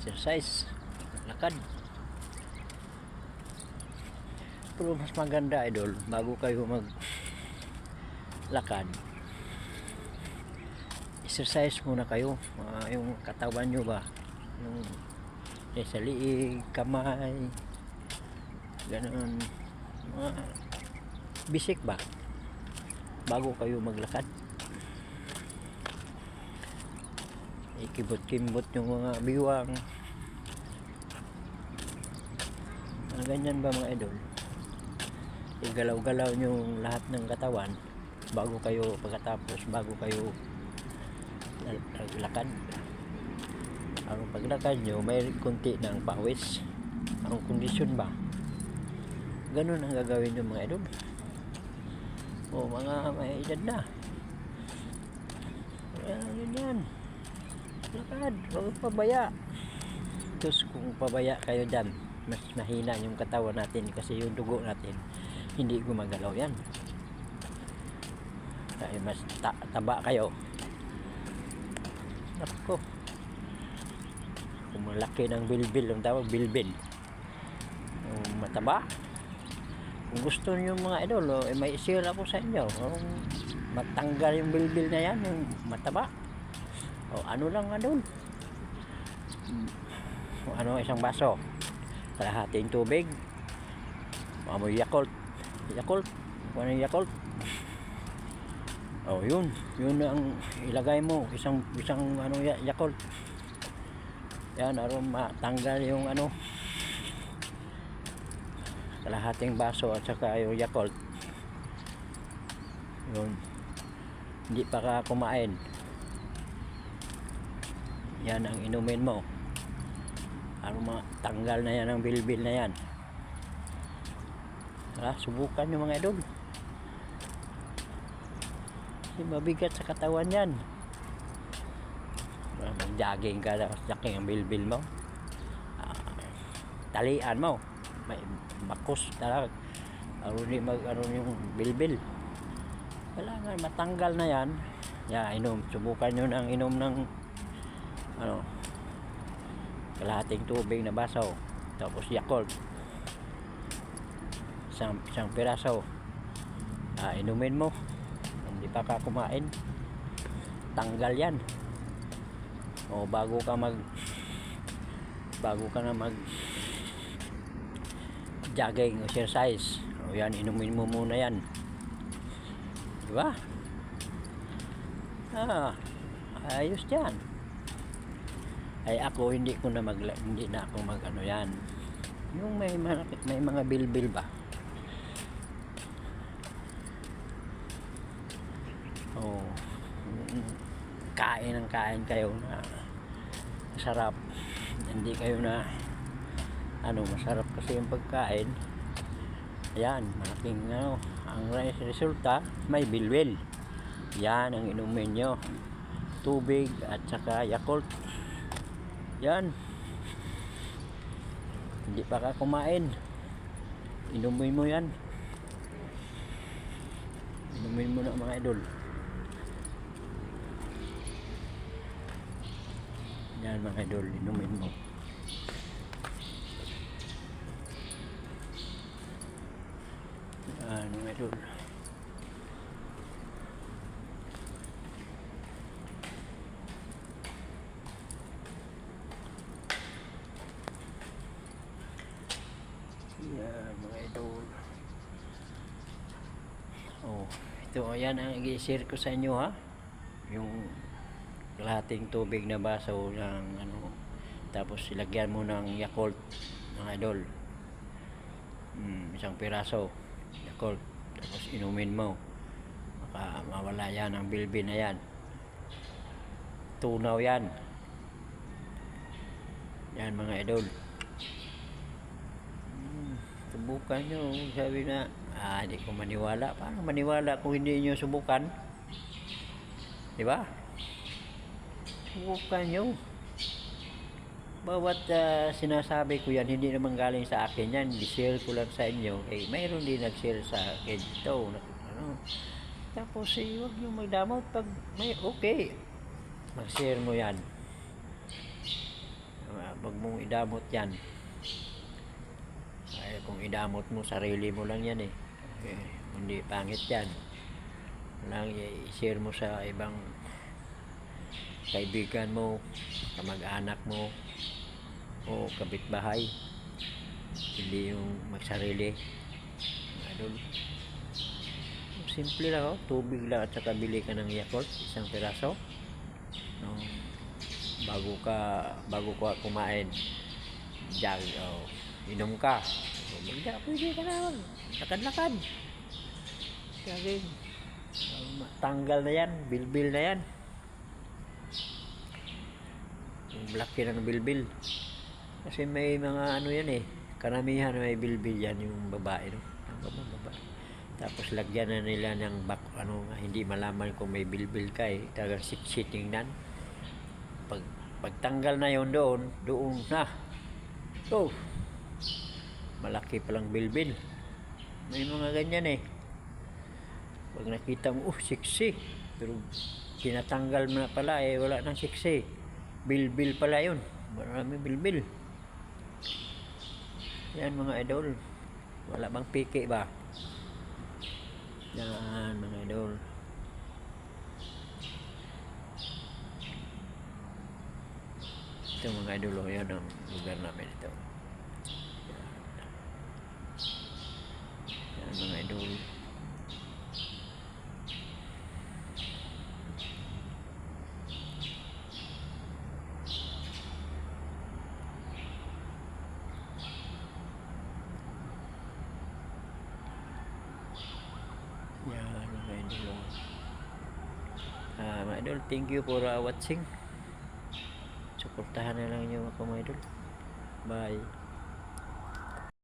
exercise, lakad. Pero mas maganda idol, bago kayo maglakad, exercise muna kayo. Yung katawan nyo ba, yung sa liig, kamay, ganun, mga bisik ba, bago kayo maglakad. Ikibot-kimbot yung mga biwang, mga ganyan ba mga idol. Igalaw-galaw yung lahat ng katawan bago kayo, pagkatapos bago kayo naglakad. Ang paglakad nyo may kunti ng pawis, ang kondisyon ba, ganun ang gagawin nyo mga idol. O mga may edad na, yan, lakad, huwag pabaya. Tapos kung pabaya kayo dyan, mas mahina yung katawan natin kasi yung dugo natin hindi gumagalaw yan. Kaya mas taba kayo, nako, kung malaki ng bilbil, ang tawag bilbil, yung mataba. Kung gusto nyo mga idol, may share ako sa inyo kung matanggal yung bilbil na yan, yung mataba. O ano lang idol, ano, isang baso, kalahating tubig, amoy Yakult, ano yung Yakult. O yun ang ilagay mo, isang ano Yakult. Yan, aron matanggal yung ano, kalahating baso at saka yung Yakult. Yun, hindi pa ka kumain, yan ang inumin mo. Ano, matanggal na yan ang bilbil na yan. Subukan nyo mga idol, kasi mabigat sa katawan yan. Mag-jogging ka, laking ang bilbil mo, talian mo, may bakos talaga, ano yung bilbil. Kailangan matanggal na yan. Inom, subukan nyo ng inom ng ano, kalahating tubig na baso, tapos Yakult, isang piraso, inumin mo. Hindi pa ka kumain, tanggal yan. O bago ka na mag jogging, exercise, o yan, inumin mo muna yan, diba? Ayos yan. Ay ako hindi na ako mag ano yan, yung may mga bilbil ba. Kain kayo na masarap, hindi kayo na ano, masarap kasi yung pagkain. Ayan, malaking ano, ang resulta, may bilbil. Yan ang inumin nyo, tubig at saka Yakult. Yan, hindi pa ka kumain, inumin mo yan, inumin mo na mga idol. Yan mga idol, inumin mo. Yan mga idol. Yan mga idol. Ito, ayan ang i-share ko sa inyo ha, yung kalahating tubig na baso ng ano, tapos ilagyan mo ng Yakult mga idol, isang piraso Yakult, tapos inumin mo, baka mawala yan ang bilbil na yan. Tunaw yan mga idol. Subukan nyo. Sabi na, hindi ko maniwala. Paano maniwala kung hindi nyo subukan? Diba? Subukan nyo. Bawat sinasabi ko yan, hindi naman galing sa akin yan. I-share ko lang sa inyo. Mayroon din nag-share sa akin dito. Tapos huwag nyo magdamot pag may okay. Mag-share mo yan. wag mong idamot yan. Ay, kung idamot mo, sarili mo lang yan eh. Hindi pangit yan. Lang i-share mo sa ibang kaibigan mo, kamag-anak mo, o kapitbahay. Hindi yung magsarili. Idol. Simple lang, oh. Tubig lang at saka bili ka ng Yakult, isang piraso. No, bago ka kumain, jog, inom ka. Pwede ka na lakad-lakad. Jogging. Tanggal na yan, bilbil na yan. Yung laki ng bilbil. Kasi may mga ano yan eh, karamihan may bilbil yan yung babae, no? Ang babae. Tapos lagyan na nila ng hindi malaman kung may bilbil ka eh. Talagang sitingnan. Pagtanggal na yun doon na. So, malaki palang bilbil. May mga ganyan eh. Pag nakita mo, sexy. Pero tinatanggal mo na pala eh, wala nang sexy. Bilbil pala yun. Maraming bilbil. Yan mga idol. Wala bang piki ba? Yan mga idol. Ito mga idol, yan ang lugar namin ito. Yan mga idol. Yan mga idol. Mga idol, thank you for watching. Suportahan na lang nyo ako mga idol. Bye.